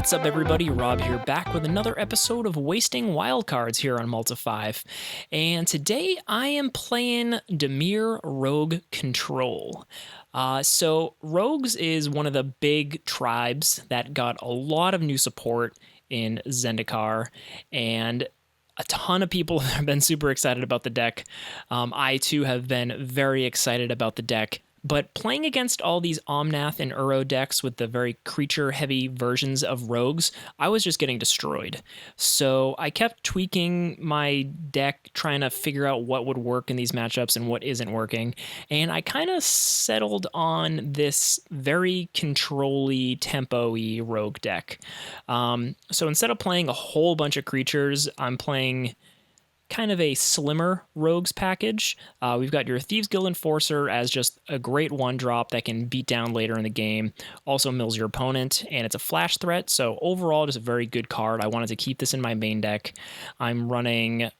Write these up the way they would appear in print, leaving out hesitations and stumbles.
What's up, everybody? Rob here, back with another episode of Wasting Wildcards here on Malta 5. And today I am playing DIMIR Rogue Control. So Rogues is one of the big tribes that got a lot of new support in Zendikar, and a ton of people have been super excited about the deck. I too have been very excited about the deck. But playing against all these Omnath and Uro decks with the very creature-heavy versions of Rogues, I was just getting destroyed. So I kept tweaking my deck, trying to figure out what would work in these matchups and what isn't working. And I kind of settled on this very control-y, tempo-y Rogue deck. So instead of playing a whole bunch of creatures, I'm playing kind of a slimmer Rogues package. We've got your Thieves Guild Enforcer as just a great one-drop that can beat down later in the game. Also mills your opponent, and it's a flash threat, so overall just a very good card. I wanted to keep this in my main deck. I'm running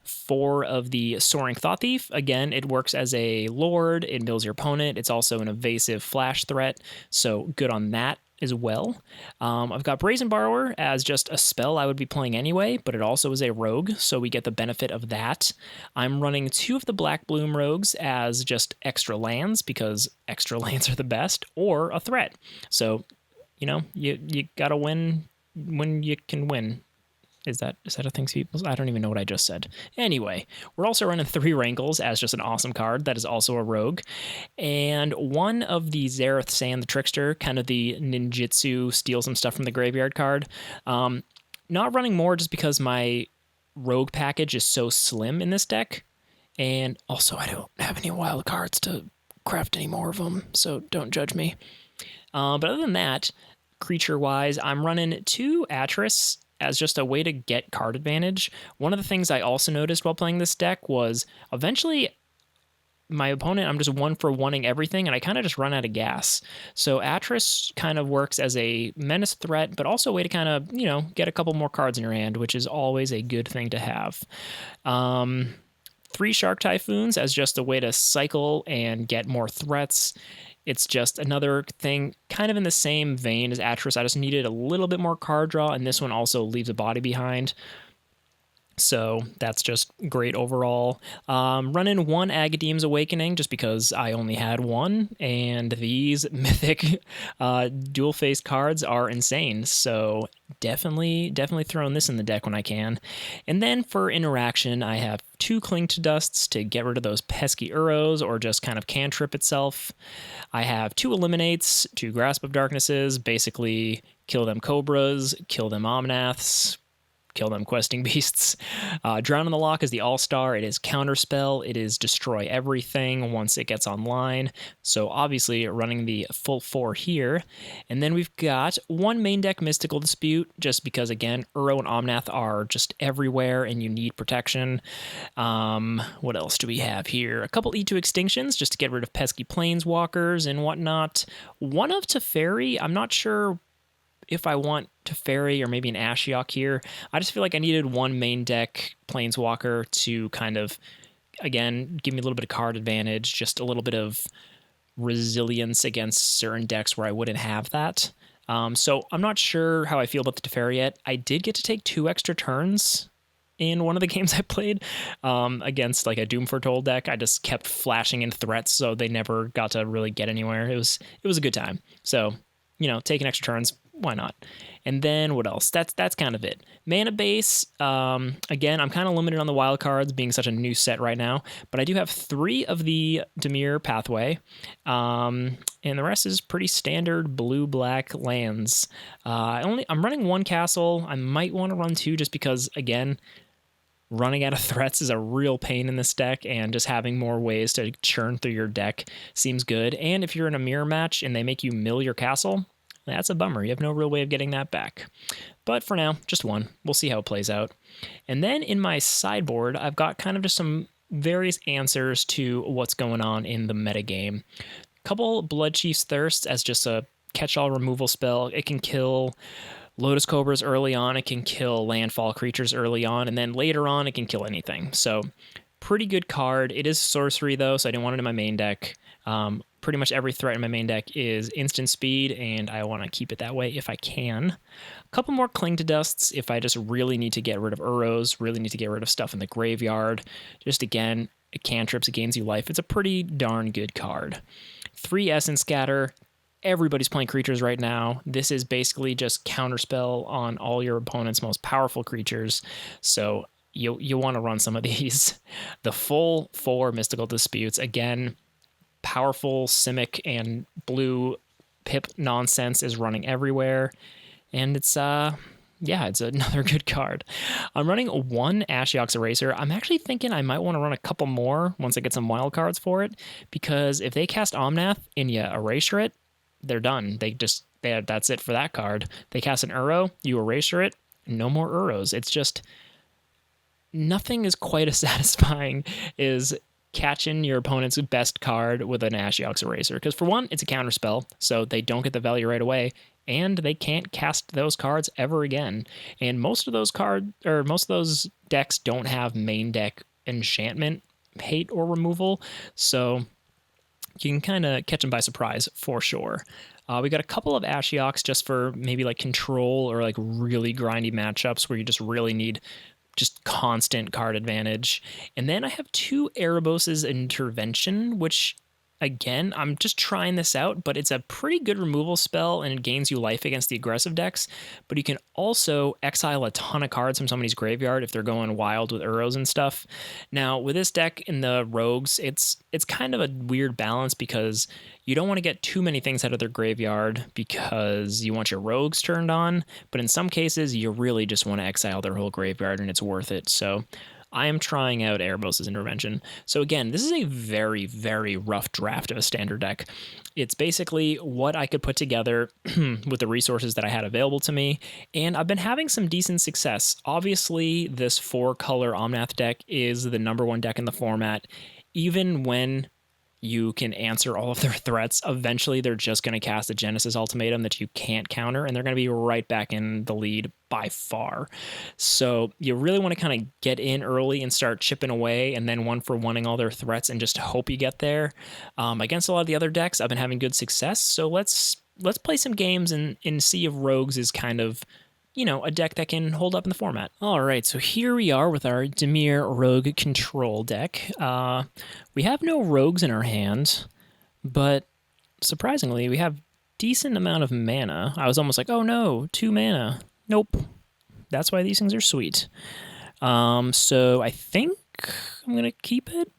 4 of the Soaring Thought-Thief. Again, it works as a Lord, it mills your opponent. It's also an evasive flash threat, so good on that as well. I've got Brazen Borrower as just a spell I would be playing anyway, but it also is a rogue, so we get the benefit of that. I'm running 2 of the Blackbloom Rogues as just extra lands, because extra lands are the best, or a threat. So, you know, you gotta win when you can win. Is that a thing people? I don't even know what I just said. Anyway, we're also running 3 Rankles as just an awesome card that is also a rogue. And 1 of the Zareth San, the Trickster, kind of the ninjutsu, steal some stuff from the graveyard card. Not running more just because my rogue package is so slim in this deck. And also I don't have any wild cards to craft any more of them, so don't judge me. But other than that, creature-wise, I'm running 2 Atris as just a way to get card advantage. One of the things I also noticed while playing this deck was eventually my opponent, I'm just 1-for-1ing everything, and I kind of just run out of gas. So Atris kind of works as a menace threat, but also a way to kind of, you know, get a couple more cards in your hand, which is always a good thing to have. 3 Shark Typhoons as just a way to cycle and get more threats. It's just another thing kind of in the same vein as Atris. I just needed a little bit more card draw, and this one also leaves a body behind. So that's just great overall. Running 1 Agadeem's Awakening just because I only had 1, and these mythic dual-faced cards are insane. So definitely throwing this in the deck when I can. And then for interaction, I have 2 Cling to Dusts to get rid of those pesky Uros or just kind of cantrip itself. I have 2 Eliminates, 2 Grasp of Darknesses, basically kill them Cobras, kill them Omnaths, kill them questing beasts. Drown in the Loch is the all-star. It is counterspell. It is destroy everything once it gets online. So obviously running the full 4 here. And then we've got 1 main deck Mystical Dispute, just because, again, Uro and Omnath are just everywhere and you need protection. What else do we have here? A couple E2 Extinctions just to get rid of pesky Planeswalkers and whatnot. 1 of Teferi. I'm not sure if I want Teferi or maybe an Ashiok here. I just feel like I needed 1 main deck Planeswalker to kind of, again, give me a little bit of card advantage, just a little bit of resilience against certain decks where I wouldn't have that. So I'm not sure how I feel about the Teferi yet. I did get to take 2 extra turns in one of the games I played against like a Doom Foretold deck. I just kept flashing in threats, so they never got to really get anywhere. It was a good time. So, you know, taking extra turns, why not? And then what else? That's kind of it. Mana base, again, I'm kind of limited on the wild cards being such a new set right now, but I do have 3 of the DIMIR Pathway, and the rest is pretty standard blue-black lands. I'm running 1 castle. I might want to run 2 just because, again, running out of threats is a real pain in this deck, and just having more ways to churn through your deck seems good. And if you're in a mirror match and they make you mill your castle, that's a bummer. You have no real way of getting that back. But for now, just 1. We'll see how it plays out. And then in my sideboard, I've got kind of just some various answers to what's going on in the metagame. A couple Bloodchief's Thirst as just a catch-all removal spell. It can kill Lotus Cobras early on. It can kill landfall creatures early on. And then later on, it can kill anything. So pretty good card. It is sorcery, though, so I didn't want it in my main deck. pretty much every threat in my main deck is instant speed, and I want to keep it that way if I can. A couple more Cling to Dusts if I just really need to get rid of Uros, really need to get rid of stuff in the graveyard. Just again, cantrips, it gains you life. It's a pretty darn good card. 3 Essence Scatter. Everybody's playing creatures right now. This is basically just counterspell on all your opponent's most powerful creatures. So you want to run some of these. The full 4 Mystical Disputes. Again, powerful Simic and blue pip nonsense is running everywhere. And it's it's another good card. I'm running 1 Ashiok's Eraser. I'm actually thinking I might want to run a couple more once I get some wild cards for it, because if they cast Omnath and you erasure it, they're done. That's it for that card. They cast an Uro, you erasure it, no more Uros. It's just nothing is quite as satisfying as catching your opponent's best card with an Ashiok's Eraser. Because for one, it's a counterspell, so they don't get the value right away, and they can't cast those cards ever again. And most of those decks don't have main deck enchantment, hate, or removal, so you can kind of catch them by surprise for sure. We got a couple of Ashioks just for maybe like control or like really grindy matchups where you just really need just constant card advantage. And then I have 2 Erebos' Intervention, which, again, I'm just trying this out, but it's a pretty good removal spell, and it gains you life against the aggressive decks. But you can also exile a ton of cards from somebody's graveyard if they're going wild with Uros and stuff. Now, with this deck in the Rogues, it's kind of a weird balance, because you don't want to get too many things out of their graveyard because you want your Rogues turned on, but in some cases, you really just want to exile their whole graveyard, and it's worth it. So I am trying out Erebos' Intervention. So again, this is a very, very rough draft of a standard deck. It's basically what I could put together with the resources that I had available to me, and I've been having some decent success. Obviously, this 4-color Omnath deck is the #1 deck in the format. Even when you can answer all of their threats, eventually they're just going to cast a Genesis Ultimatum that you can't counter, and they're going to be right back in the lead by far. So you really want to kind of get in early and start chipping away, and then 1-for-1ing all their threats and just hope you get there. Against a lot of the other decks, I've been having good success, so let's play some games and see if Rogues is kind of, a deck that can hold up in the format. All right, so here we are with our DIMIR Rogue control deck. We have no Rogues in our hand, but surprisingly, we have decent amount of mana. I was almost like, oh no, 2 mana. Nope. That's why these things are sweet. So I think I'm going to keep it.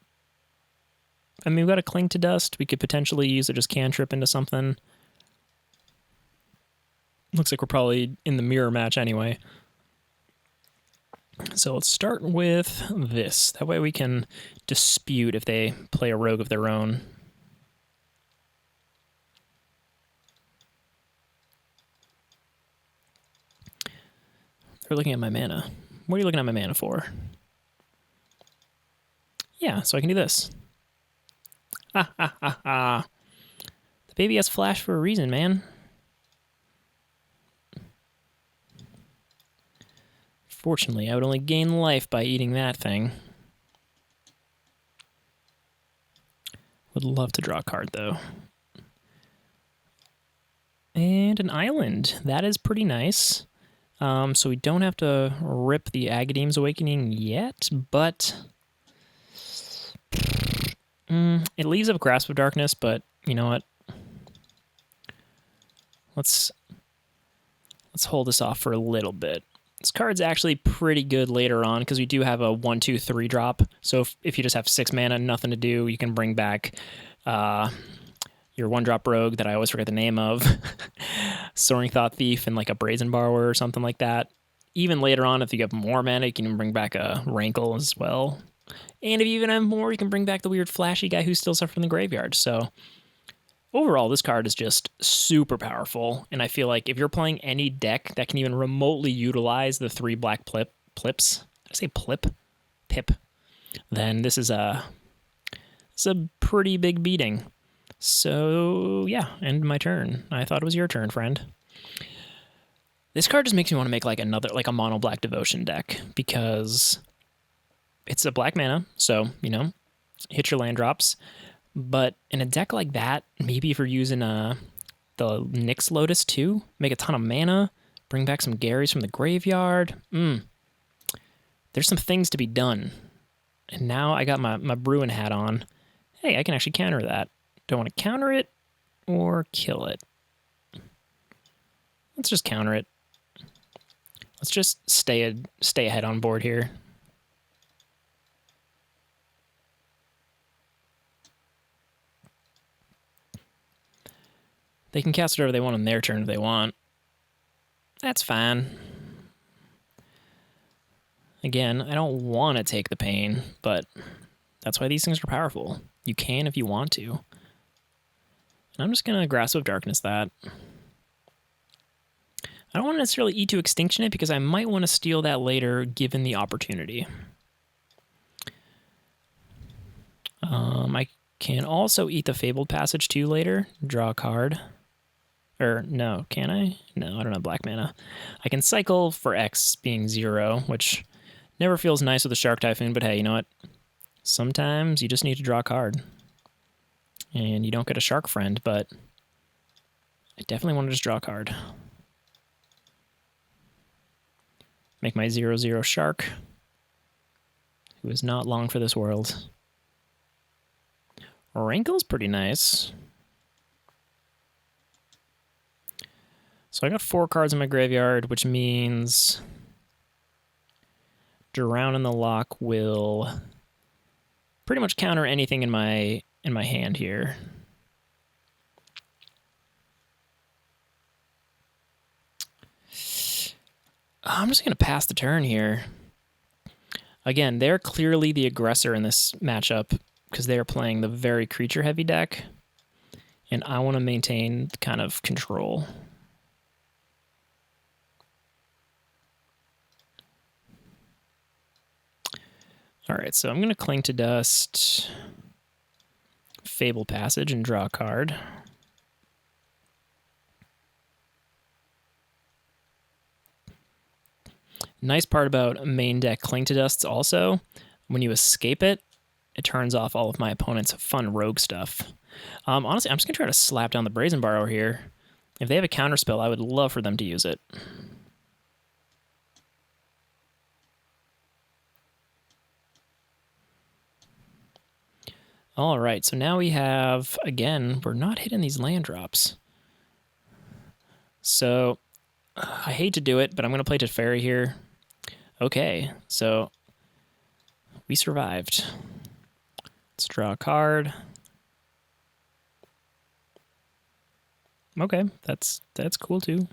I mean, we've got a Cling to Dust. We could potentially use it as cantrip into something. Looks like we're probably in the mirror match anyway. So let's start with this. That way we can dispute if they play a rogue of their own. They're looking at my mana. What are you looking at my mana for? Yeah, so I can do this. Ha ha ha ha. The baby has flash for a reason, man. Fortunately, I would only gain life by eating that thing. Would love to draw a card, though. And an island. That is pretty nice. So we don't have to rip the Agadeem's Awakening yet, but it leaves up Grasp of Darkness, but you know what? Let's hold this off for a little bit. This card's actually pretty good later on because we do have a 1/2/3 drop. So if you just have 6 mana, nothing to do, you can bring back your 1-drop rogue that I always forget the name of, Soaring Thought-Thief, and like a Brazen Borrower or something like that. Even later on, if you have more mana, you can even bring back a Rankle as well. And if you even have more, you can bring back the weird flashy guy who's still stuff from the graveyard. So overall, this card is just super powerful, and I feel like if you're playing any deck that can even remotely utilize the 3 black plips, did I say pip, then this is a pretty big beating. So yeah, end my turn. I thought it was your turn, friend. This card just makes me want to make like a mono black devotion deck because it's a black mana, so hit your land drops. But in a deck like that, maybe if you're using the Nyx Lotus too, make a ton of mana, bring back some Garys from the graveyard. There's some things to be done. And now I got my Bruin hat on. Hey, I can actually counter that. Do I want to counter it or kill it? Let's just counter it. Let's just stay ahead on board here. They can cast whatever they want on their turn if they want. That's fine. Again, I don't want to take the pain, but that's why these things are powerful. You can if you want to. And I'm just going to Grasp of Darkness that. I don't want to necessarily E2 Extinction it because I might want to steal that later given the opportunity. I can also eat the Fabled Passage too later. Draw a card. Or no, can I? No, I don't have black mana. I can cycle for X being 0, which never feels nice with a Shark Typhoon, but hey, you know what? Sometimes you just need to draw a card. And you don't get a Shark Friend, but I definitely want to just draw a card. Make my 0/0 Shark, who is not long for this world. Rankle's pretty nice. So I got 4 cards in my graveyard, which means Drown in the Loch will pretty much counter anything in my hand here. I'm just going to pass the turn here. Again, they're clearly the aggressor in this matchup because they are playing the very creature-heavy deck, and I want to maintain kind of control. All right, so I'm going to Cling to Dust, Fabled Passage, and draw a card. Nice part about main deck Cling to Dusts also, when you escape it, it turns off all of my opponent's fun rogue stuff. Honestly, I'm just going to try to slap down the Brazen Borrower here. If they have a counterspell, I would love for them to use it. All right, so now we have, again, we're not hitting these land drops. So I hate to do it, but I'm going to play Teferi here. Okay, so we survived. Let's draw a card. Okay, that's cool too.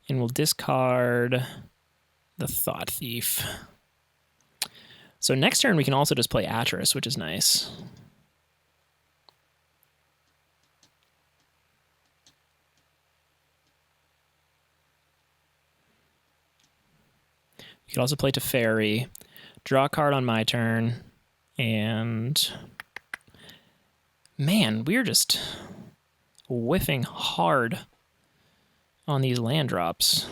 And we'll discard the Thought-Thief. So next turn we can also just play Atris, which is nice. We could also play Teferi, draw a card on my turn, and man, we're just whiffing hard on these land drops.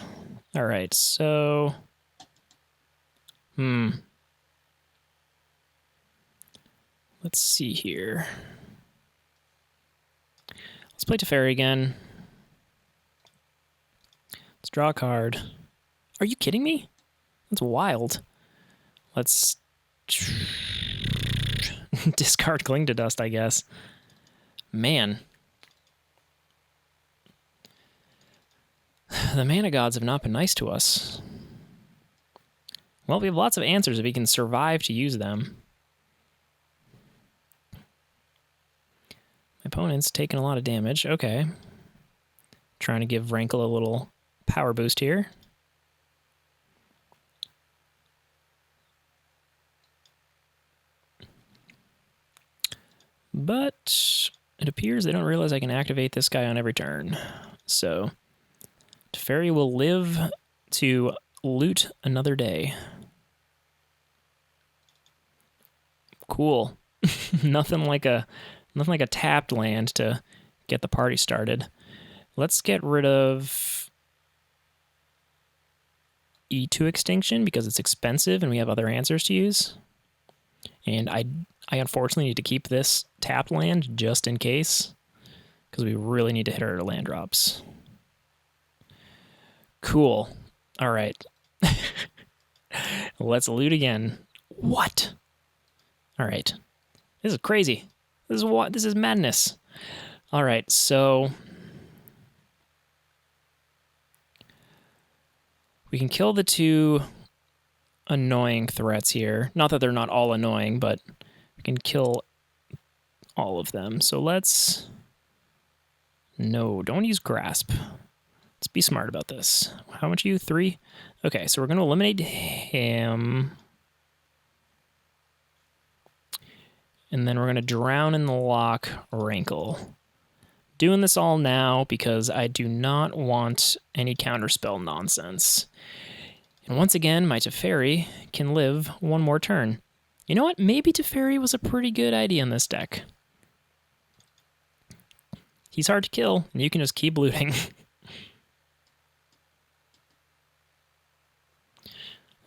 All right, so let's see here. Let's play Teferi again. Let's draw a card. Are you kidding me? That's wild. Let's discard Cling to Dust, I guess. Man. The mana gods have not been nice to us. Well, we have lots of answers if we can survive to use them. My opponent's taking a lot of damage. Okay. Trying to give Rankle a little power boost here. But it appears they don't realize I can activate this guy on every turn. So Teferi will live to loot another day. Cool. nothing like a tapped land to get the party started. Let's get rid of E2 Extinction because it's expensive and we have other answers to use. And I unfortunately need to keep this tapped land just in case, because we really need to hit our land drops. Cool. All right. Let's loot again. What? All right. This is crazy. This is what? This is madness. All right, so we can kill the two annoying threats here. Not that they're not all annoying, but we can kill all of them. So let's... No, don't use Grasp. Let's be smart about this. How much are you? 3? Okay, so we're going to eliminate him. And then we're going to drown in the Loch Rankle. Doing this all now because I do not want any counterspell nonsense. And once again, my Teferi can live one more turn. You know what? Maybe Teferi was a pretty good idea in this deck. He's hard to kill, and you can just keep looting.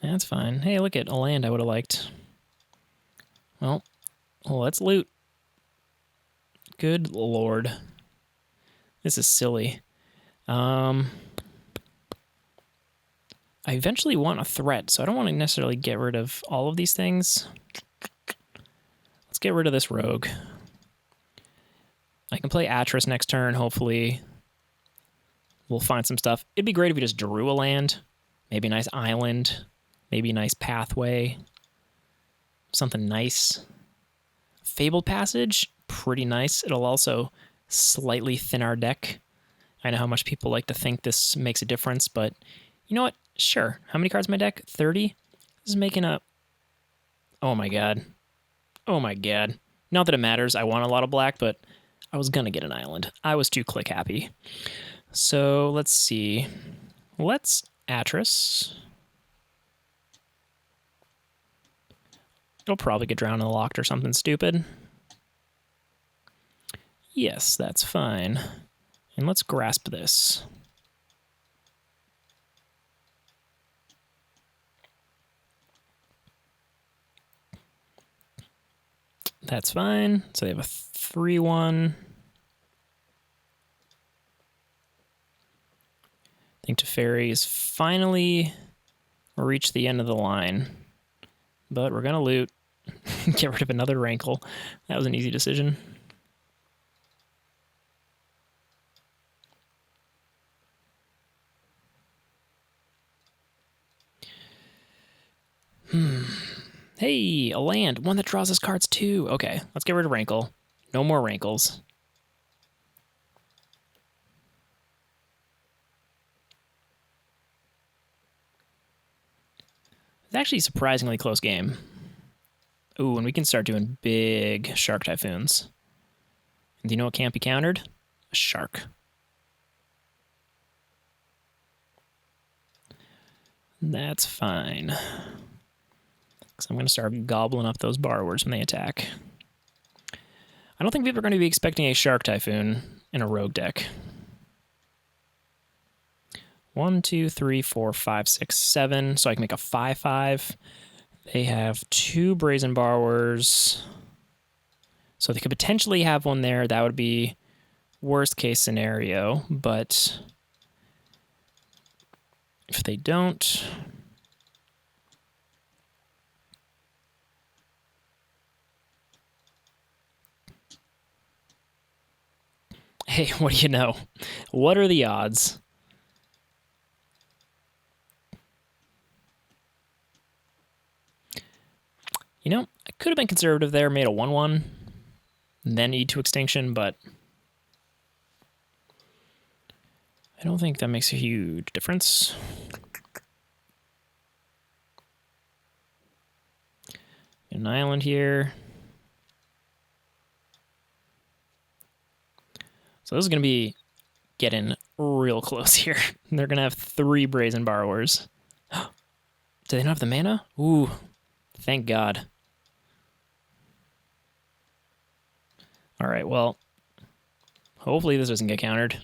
That's fine. Hey, look at a land I would have liked. Well, let's loot. Good lord. This is silly. I eventually want a threat, so I don't want to necessarily get rid of all of these things. Let's get rid of this rogue. I can play Atris next turn, hopefully. We'll find some stuff. It'd be great if we just drew a land. Maybe a nice island. Maybe a nice pathway. Something nice. Fabled Passage, pretty nice. It'll also slightly thin our deck. I know how much people like to think this makes a difference, but you know what? Sure. How many cards in my deck? 30? This is making up... Oh my god. Oh my god. Not that it matters. I want a lot of black, but I was gonna get an island. I was too click happy. So let's see. Let's Atris. It'll probably get drowned in the Loch or something stupid. Yes, that's fine. And let's grasp this. That's fine. So they have a 3-1. I think Teferi has finally reached the end of the line. But we're going to loot. Get rid of another Rankle. That was an easy decision. Hey, a land. One that draws us cards too. Okay, let's get rid of Rankle. No more Rankles. It's actually a surprisingly close game. Ooh, and we can start doing big Shark Typhoons. And do you know what can't be countered? A shark. That's fine. Because I'm going to start gobbling up those borrowers when they attack. I don't think people are going to be expecting a Shark Typhoon in a rogue deck. 1, 2, 3, 4, 5, 6, 7. So I can make a 5/5. They have 2 Brazen Borrowers. So they could potentially have one there. That would be worst case scenario. But if they don't... Hey, what do you know? What are the odds? You know, I could have been conservative there, made a 1/1, then E to Extinction, but I don't think that makes a huge difference. An island here. So this is going to be getting real close here. They're going to have 3 Brazen Borrowers. Do they not have the mana? Ooh, thank God. All right, well, hopefully this doesn't get countered.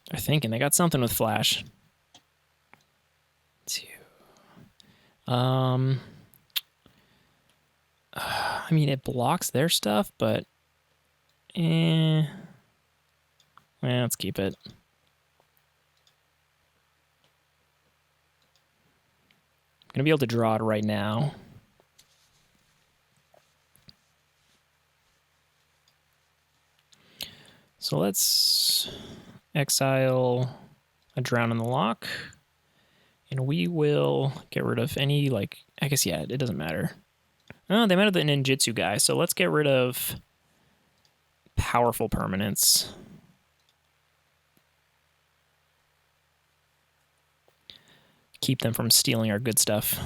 They're thinking they got something with Flash. 2. I mean, it blocks their stuff, but let's keep it. I'm gonna be able to draw it right now. So let's exile a Drown in the Loch, and we will get rid of any, like, I guess, yeah, it doesn't matter. Oh, they might have the ninjutsu guy, so let's get rid of powerful permanents. Keep them from stealing our good stuff.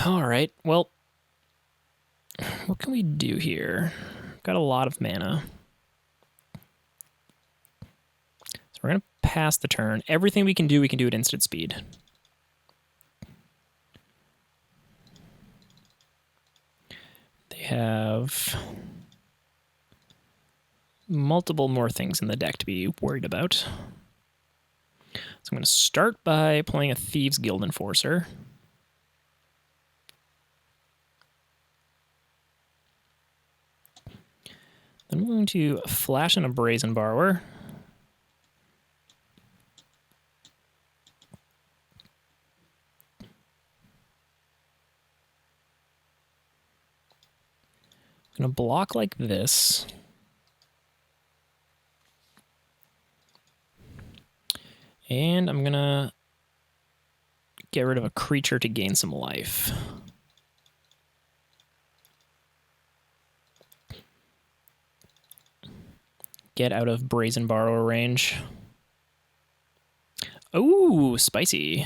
All right, well, what can we do here? Got a lot of mana. So we're going to pass the turn. Everything we can do at instant speed. They have multiple more things in the deck to be worried about. So I'm going to start by playing a Thieves Guild Enforcer. Then I'm going to flash in a Brazen Borrower. I'm going to block like this. And I'm going to get rid of a creature to gain some life. Get out of Brazen Borrower range. Ooh, spicy.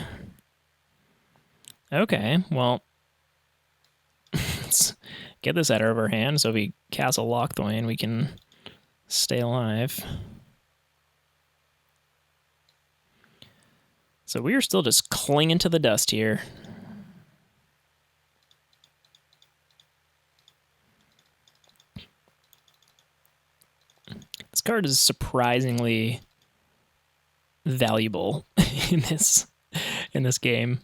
Okay, well, let's get this out of our hand so if we Castle Locthwain, we can stay alive. So we are still just clinging to the dust here. This card is surprisingly valuable in this game.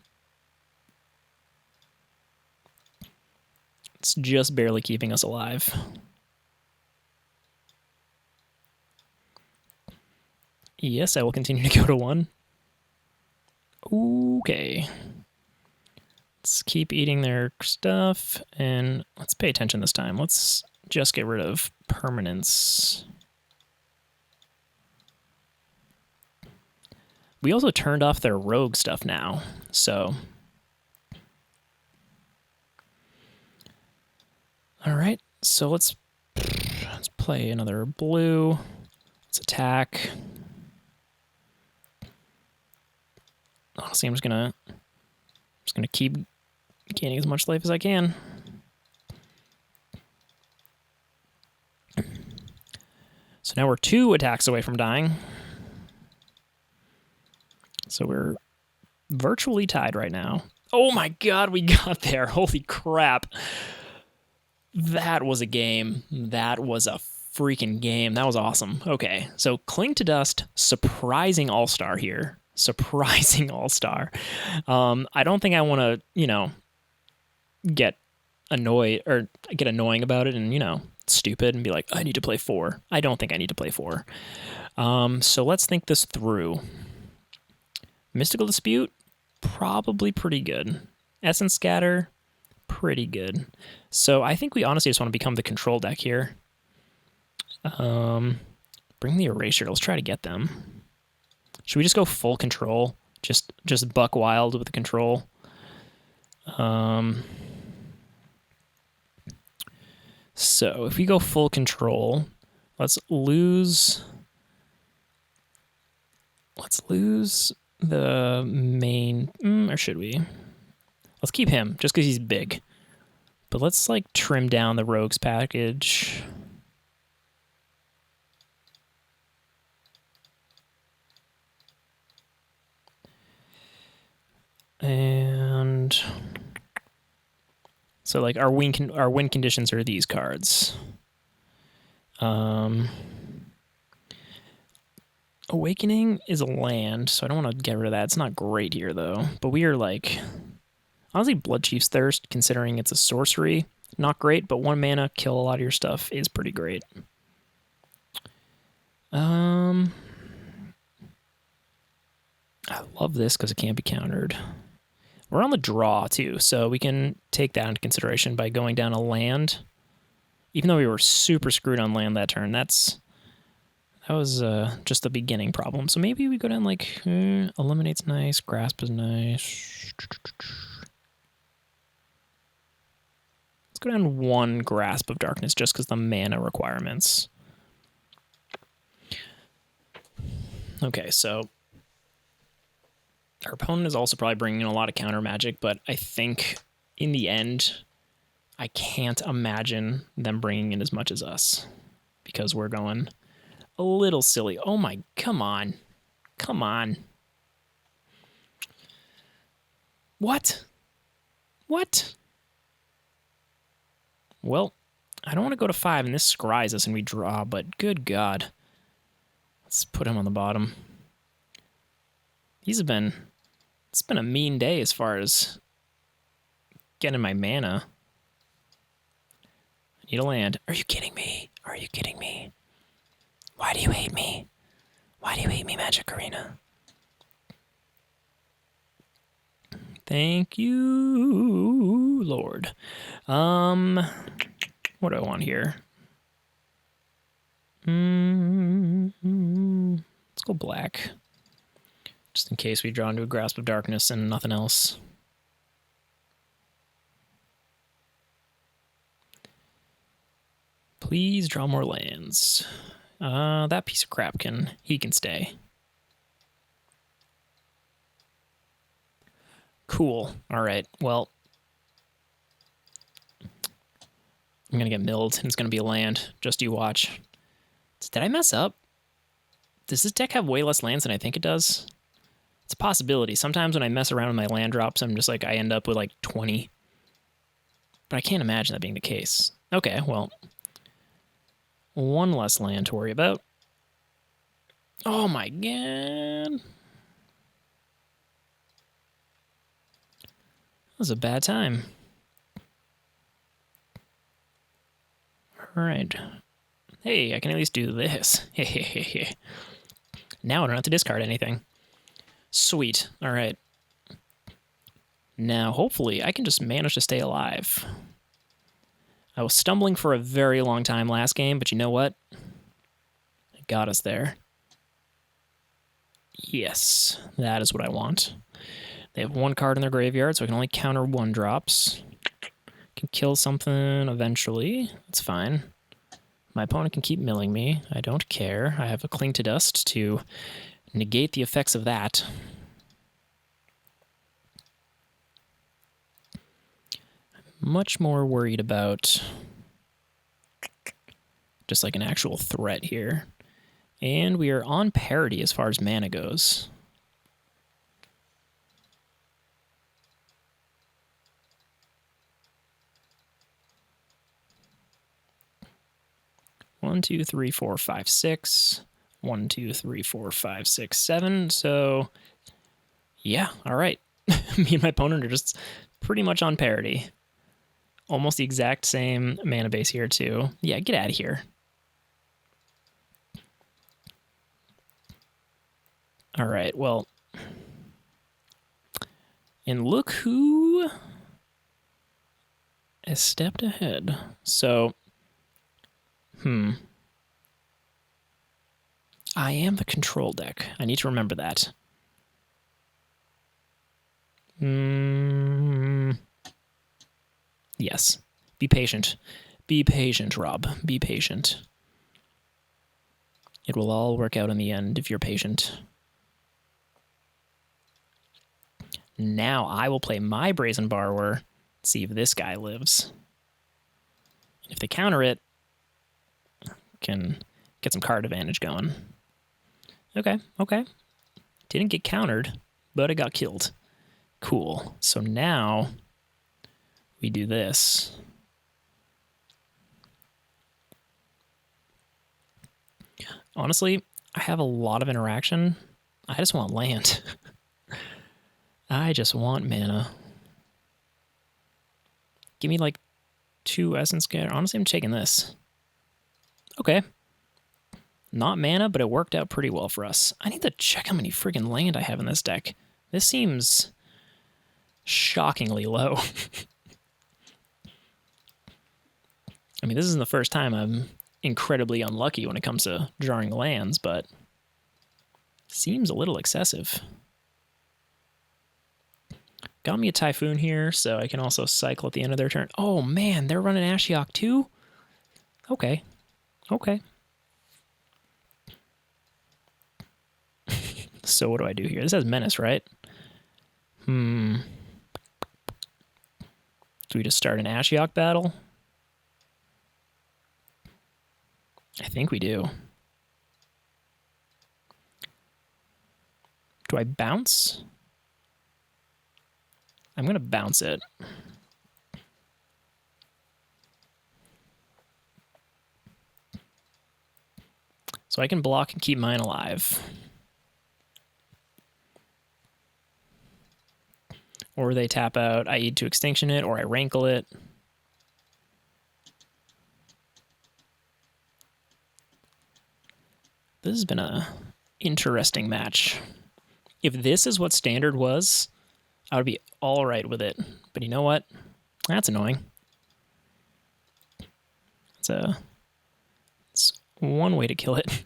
It's just barely keeping us alive. Yes, I will continue to go to 1. Okay. Let's keep eating their stuff, and let's pay attention this time. Let's just get rid of permanents. We also turned off their rogue stuff now, so... Alright, so let's play another blue. Let's attack. Honestly, I'm just gonna keep gaining as much life as I can. So now we're 2 attacks away from dying. So we're virtually tied right now. Oh my god, we got there. Holy crap. That was a game. That was a freaking game. That was awesome. Okay, so Cling to Dust, surprising all-star here. Surprising all-star. I don't think I want to, get annoying about it and, stupid and be like, I need to play 4. I don't think I need to play 4. So let's think this through. Mystical Dispute, probably pretty good. Essence Scatter, pretty good. So I think we honestly just want to become the control deck here. Bring the Erasure. Let's try to get them. Should we just go full control? Just buck wild with the control. So if we go full control, let's lose the main, or should we? Let's keep him just because he's big. But let's like trim down the rogues package. And So like our win conditions are these cards. Awakening is a land, so I don't want to get rid of that. It's not great here though. But we are like, honestly, Bloodchief's Thirst, considering it's a sorcery, not great. But 1 mana, kill a lot of your stuff is pretty great. I love this because it can't be countered. We're on the draw too, so we can take that into consideration by going down a land. Even though we were super screwed on land that turn, that was just the beginning problem. So maybe we go down like Eliminate's nice, Grasp is nice. Let's go down 1 Grasp of Darkness just because the mana requirements. Okay, so our opponent is also probably bringing in a lot of counter magic, but I think in the end, I can't imagine them bringing in as much as us because we're going a little silly. Oh my, come on. Come on. What? What? Well, I don't want to go to 5 and this scries us and we draw, but good God. Let's put him on the bottom. It's been a mean day as far as getting my mana. I need a land. Are you kidding me? Are you kidding me? Why do you hate me? Why do you hate me, Magic Arena? Thank you, Lord. What do I want here? Let's go black. Just in case we draw into a Grasp of Darkness and nothing else. Please draw more lands. That piece of crap can stay. Cool. All right. Well, I'm gonna get milled, and it's gonna be a land. Just you watch. Did I mess up? Does this deck have way less lands than I think it does? It's a possibility. Sometimes when I mess around with my land drops, I'm just like, I end up with like 20. But I can't imagine that being the case. Okay, well, 1 less land to worry about. Oh my God. That was a bad time. All right. Hey, I can at least do this. Now I don't have to discard anything. Sweet. All right. Now, hopefully, I can just manage to stay alive. I was stumbling for a very long time last game, but you know what? It got us there. Yes, that is what I want. They have 1 card in their graveyard, so I can only counter 1-drops. Can kill something eventually. That's fine. My opponent can keep milling me. I don't care. I have a Cling to Dust to negate the effects of that. I'm much more worried about just like an actual threat here. And we are on parity as far as mana goes. One, two, three, four, five, six. 1, 2, 3, 4, 5, 6, 7. So, yeah, all right. Me and my opponent are just pretty much on parity. Almost the exact same mana base here, too. Yeah, get out of here. All right, well. And look who has stepped ahead. So, I am the control deck. I need to remember that. Yes. Be patient. Be patient, Rob. Be patient. It will all work out in the end if you're patient. Now I will play my Brazen Borrower, see if this guy lives. And if they counter it, can get some card advantage going. Okay. Didn't get countered, but it got killed. Cool. So now we do this. Honestly, I have a lot of interaction. I just want land. I just want mana. Give me like 2 Essence Scatter. Honestly, I'm taking this. Okay. Not mana, but it worked out pretty well for us. I need to check how many freaking land I have in this deck. This seems shockingly low. I mean, this isn't the first time I'm incredibly unlucky when it comes to drawing lands, but seems a little excessive. Got me a Typhoon here, so I can also cycle at the end of their turn. Oh man, they're running Ashiok too? Okay. Okay. So what do I do here? This has Menace, right? Do we just start an Ashiok battle? I think we do. Do I bounce? I'm going to bounce it. So I can block and keep mine alive. Or they tap out, I need to Extinction it, or I Rankle it. This has been a interesting match. If this is what Standard was, I would be all right with it. But you know what? That's annoying. It's one way to kill it.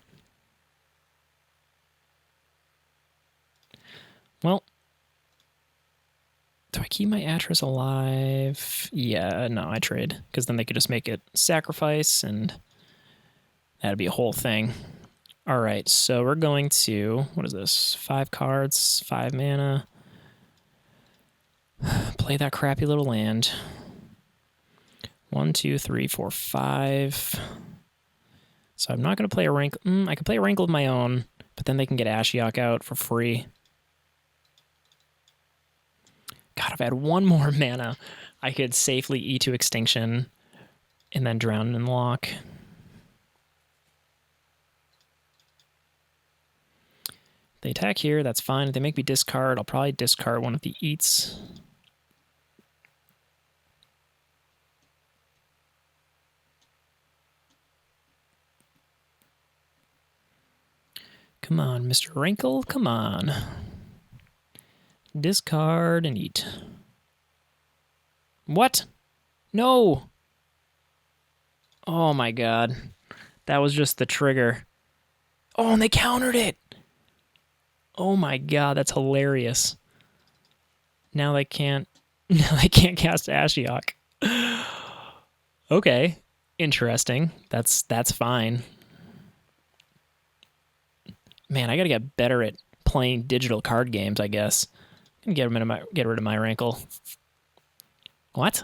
Well, do I keep my Atris alive? Yeah, no, I trade. Because then they could just make it sacrifice, and that'd be a whole thing. All right, so we're going to, what is this? 5 cards, 5 mana. Play that crappy little land. 1, 2, 3, 4, 5. So I'm not going to play a Rankle. I can play a Rankle of my own, but then they can get Ashiok out for free. God, if I had 1 more mana, I could safely E2 Extinction and then drown in Loch. They attack here, that's fine. If they make me discard, I'll probably discard one of the eats. Come on, Mr. Rankle, come on. Discard and eat. What? No! Oh my god. That was just the trigger. Oh, and they countered it! Oh my god, that's hilarious. Now they can't cast Ashiok. Okay. Interesting. That's fine. Man, I gotta get better at playing digital card games, I guess. I'm gonna get rid of my Rankle. What?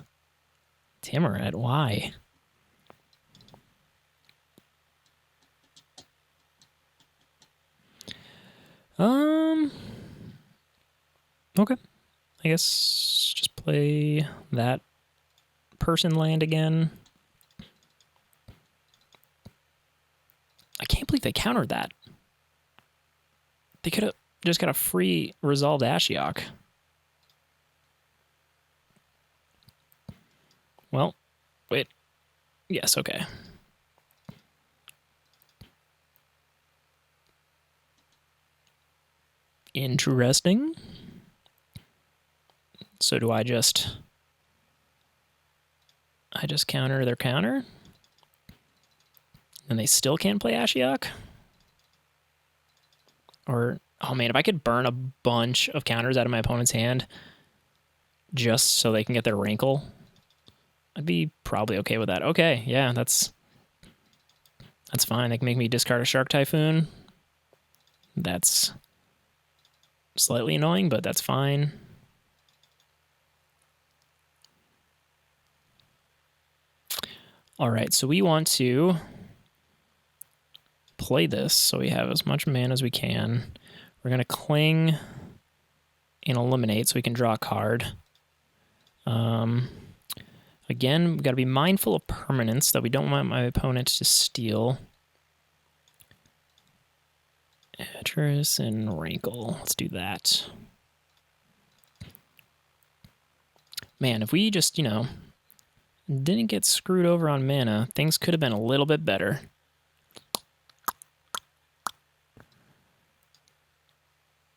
Timorette, why? Okay. I guess just play that person land again. I can't believe they countered that. They could have just got a free resolved Ashiok. Well, wait. Yes, okay. Interesting. So do I just counter their counter? And they still can't play Ashiok? Or, oh man, if I could burn a bunch of counters out of my opponent's hand just so they can get their Rankle, I'd be probably okay with that. Okay, yeah, that's fine. They can make me discard a Shark Typhoon. That's slightly annoying, but that's fine. All right, so we want to play this so we have as much mana as we can. We're going to cling and eliminate so we can draw a card. Again, we've got to be mindful of permanence that we don't want my opponent to steal. Atris and Rankle. Let's do that. Man, if we just, didn't get screwed over on mana, things could have been a little bit better.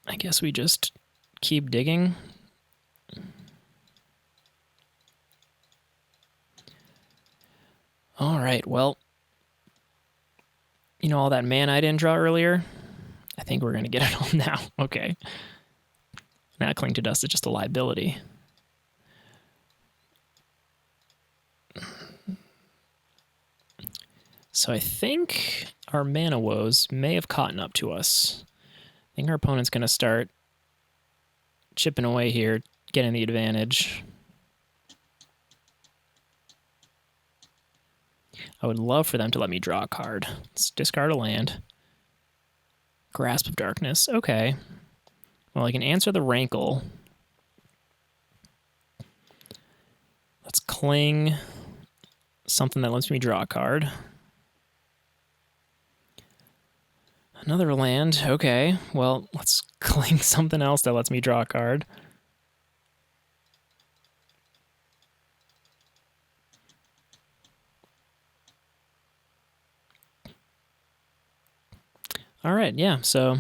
I guess we just keep digging. All right, well, all that mana I didn't draw earlier? I think we're going to get it all now. Okay. Now Cling to Dust is just a liability. So I think our mana woes may have caught up to us. I think our opponent's going to start chipping away here, getting the advantage. I would love for them to let me draw a card. Let's discard a land. Grasp of Darkness. Okay. Well, I can answer the Rankle. Let's Cling something that lets me draw a card. Another land. Okay. Well, let's Cling something else that lets me draw a card. All right, yeah, so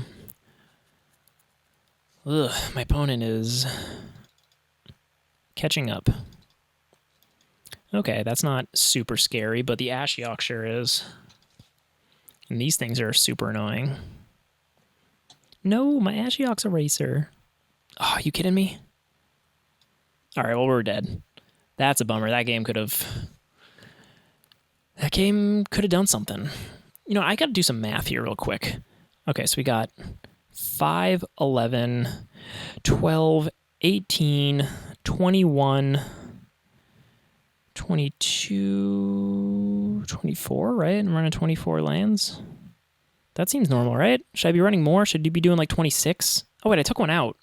my opponent is catching up. Okay, that's not super scary, but the Ashiok sure is. And these things are super annoying. No, my Ashiok's a racer. Oh, are you kidding me? All right, well, we're dead. That's a bummer. That game could have done something. I got to do some math here real quick. Okay, so we got 5, 11, 12, 18, 21, 22, 24, right? I'm running 24 lands. That seems normal, right? Should I be running more? Should you be doing like 26? Oh, wait, I took one out.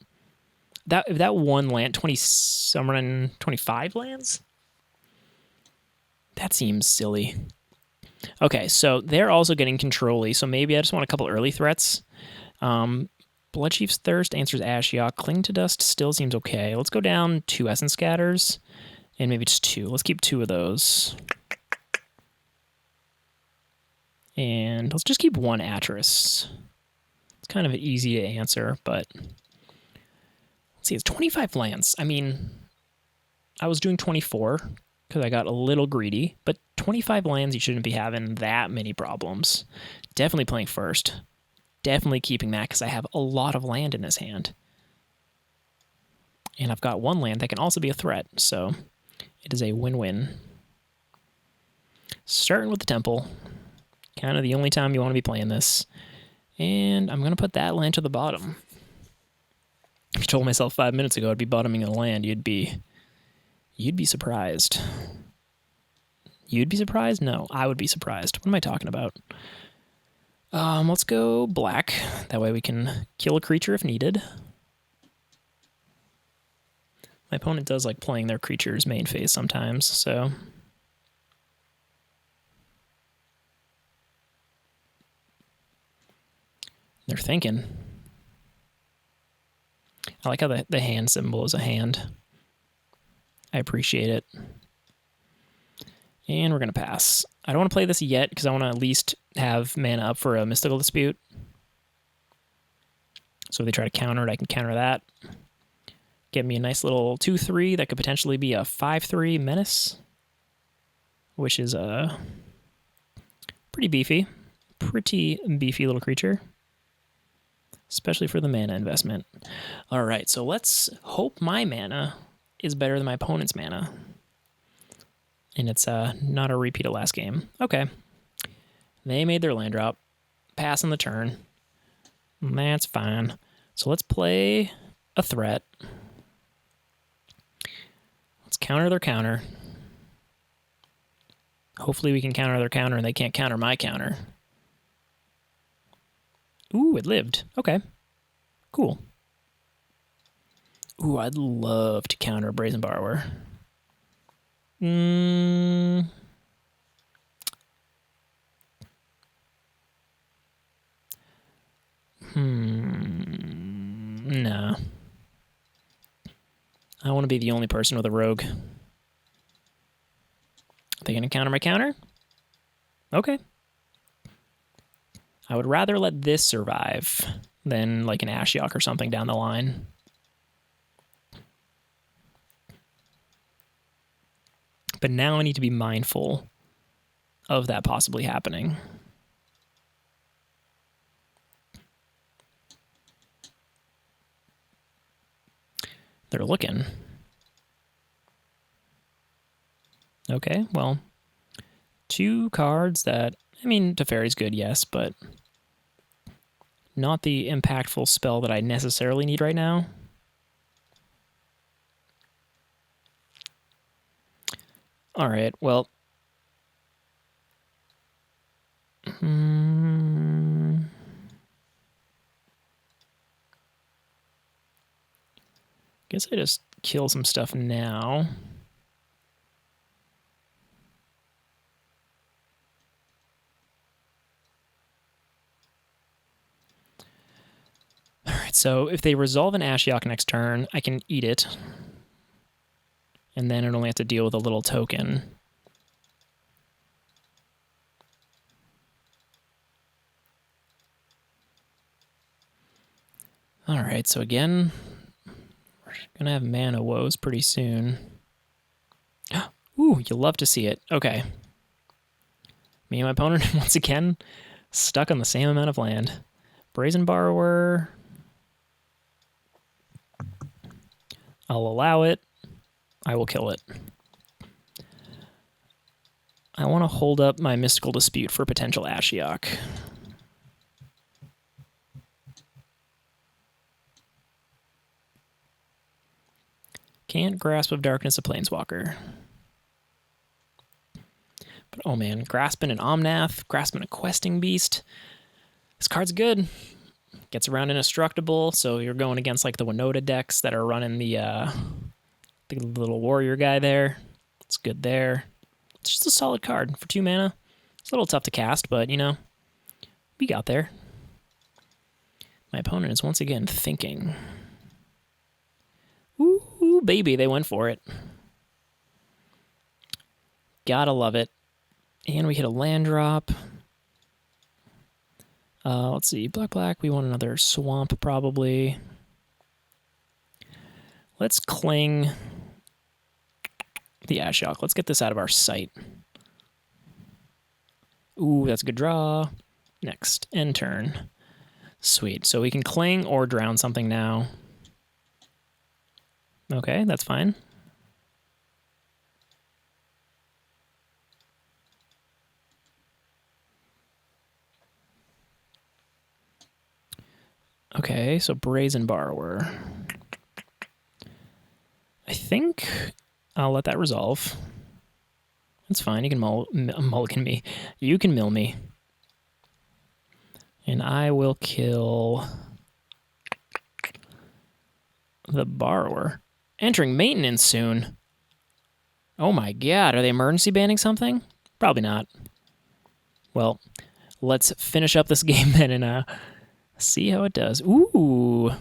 That one land, I'm running 25 lands? That seems silly. Okay, so they're also getting control-y, so maybe I just want a couple early threats. Bloodchief's Thirst answers Ashiok. Cling to Dust still seems okay. Let's go down 2 Essence Scatters, and maybe just 2. Let's keep 2 of those. And let's just keep 1 Atris. It's kind of easy to answer, but... Let's see, it's 25 lands. I mean, I was doing 24... because I got a little greedy, but 25 lands, you shouldn't be having that many problems. Definitely playing first. Definitely keeping that because I have a lot of land in this hand. And I've got 1 land that can also be a threat, so it is a win-win. Starting with the Temple. Kind of the only time you want to be playing this. And I'm going to put that land to the bottom. If you told myself 5 minutes ago I'd be bottoming a land, you'd be surprised. You'd be surprised? No, I would be surprised. What am I talking about? Let's go black. That way we can kill a creature if needed. My opponent does like playing their creature's main phase sometimes, so... They're thinking. I like how the hand symbol is a hand. I appreciate it. And we're going to pass. I don't want to play this yet because I want to at least have mana up for a Mystical Dispute. So if they try to counter it, I can counter that. Get me a nice little 2/3 that could potentially be a 5/3 Menace, which is pretty beefy. Pretty beefy little creature. Especially for the mana investment. All right, so let's hope my mana is better than my opponent's mana. And it's not a repeat of last game. Okay. They made their land drop. Pass on the turn. That's fine. So let's play a threat. Let's counter their counter. Hopefully we can counter their counter and they can't counter my counter. Ooh, it lived. Okay. Cool. Ooh, I'd love to counter a Brazen Borrower. No. I want to be the only person with a rogue. Are they going to counter my counter? Okay. I would rather let this survive than like an Ashiok or something down the line. But now I need to be mindful of that possibly happening. They're looking. Okay, well, 2 cards that, I mean, Teferi's good, yes, but not the impactful spell that I necessarily need right now. All right, well. Guess I just kill some stuff now. All right, so if they resolve an Ashiok next turn, I can eat it. And then I'd only have to deal with a little token. All right, so again, we're going to have mana woes pretty soon. Ooh, you'll love to see it. Okay. Me and my opponent, once again, stuck on the same amount of land. Brazen Borrower. I'll allow it. I will kill it. I want to hold up my Mystical Dispute for potential Ashiok. Can't Grasp of Darkness a Planeswalker. But oh man, grasping an Omnath, grasping a Questing Beast. This card's good. Gets around indestructible, so you're going against like the Winota decks that are running the little warrior guy there. It's good there. It's just a solid card for 2 mana. It's a little tough to cast, but you know, we got there. My opponent is once again thinking. Ooh, baby, they went for it. Gotta love it. And we hit a land drop. Let's see, black, we want another swamp probably. Let's cling the Ashiok. Let's get this out of our sight. Ooh, that's a good draw. Next, end turn. Sweet, so we can cling or drown something now. Okay, that's fine. Okay, so Brazen Borrower. I think I'll let that resolve. That's fine. You can mulligan me. You can mill me. And I will kill the Borrower. Entering maintenance soon. Oh my god, are they emergency banning something? Probably not. Well, let's finish up this game then and see how it does. Ooh,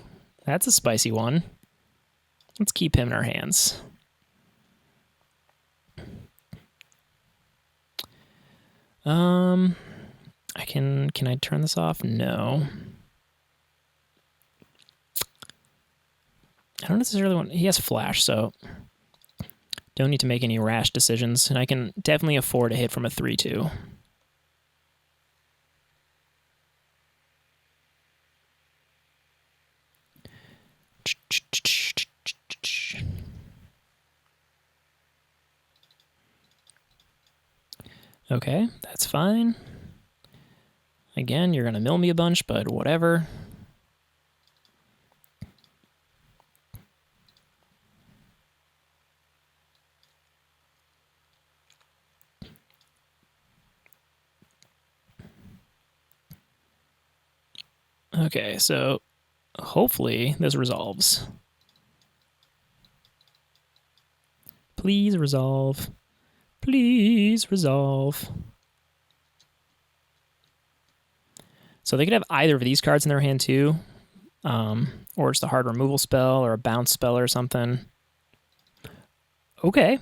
that's a spicy one. Let's keep him in our hands. Can I turn this off? No. I don't necessarily want... He has flash, so don't need to make any rash decisions, and I can definitely afford a hit from a 3/2. Okay, that's fine. Again, you're going to mill me a bunch, but whatever. Okay, so hopefully this resolves. Please resolve. Please resolve. So they could have either of these cards in their hand too. Or it's the hard removal spell or a bounce spell or something. Okay.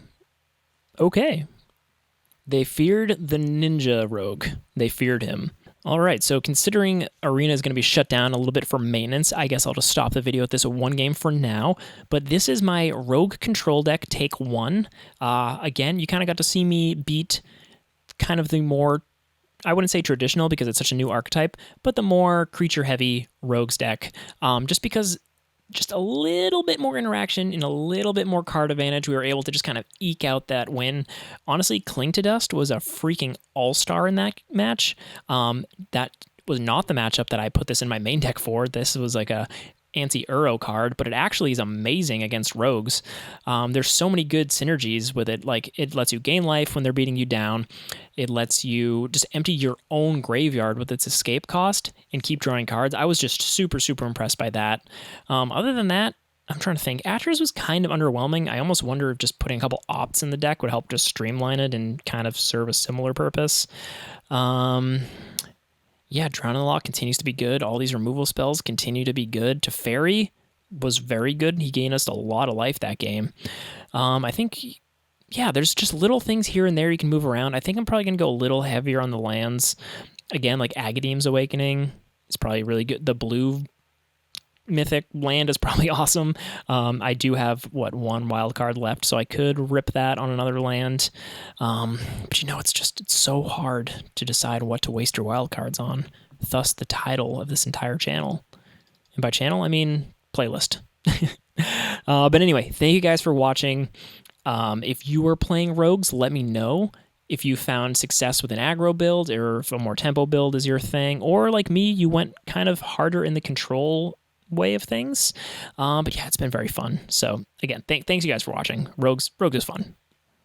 They feared the ninja rogue. They feared him. All right, so considering Arena is going to be shut down a little bit for maintenance, I guess I'll just stop the video at this one game for now. But this is my Rogue Control deck, take 1. Again, you kind of got to see me beat kind of the more, I wouldn't say traditional because it's such a new archetype, but the more creature-heavy Rogues deck. Just because just a little bit more interaction and a little bit more card advantage, we were able to just kind of eke out that win. Honestly, Cling to Dust was a freaking all-star in that match. That was not the matchup that I put this in my main deck for. This was like a anti-Uro card, but it actually is amazing against rogues. There's so many good synergies with it. Like, it lets you gain life when they're beating you down. It lets you just empty your own graveyard with its escape cost and keep drawing cards. I was just super, super impressed by that. Other than that, I'm trying to think. Atris was kind of underwhelming. I almost wonder if just putting a couple opts in the deck would help just streamline it and kind of serve a similar purpose. Yeah, Drown in the Loch continues to be good. All these removal spells continue to be good. Teferi was very good. He gained us a lot of life that game. I think, yeah, there's just little things here and there you can move around. I think I'm probably going to go a little heavier on the lands. Again, like Agadeem's Awakening is probably really good. The blue mythic land is probably awesome. I do have, one wild card left, so I could rip that on another land. But it's so hard to decide what to waste your wild cards on. Thus the title of this entire channel. And by channel, I mean playlist. But anyway, thank you guys for watching. If you are playing rogues, let me know. If you found success with an aggro build, or if a more tempo build is your thing, or like me, you went kind of harder in the control way of things. But yeah, it's been very fun. So again, thanks you guys for watching. Rogues is fun.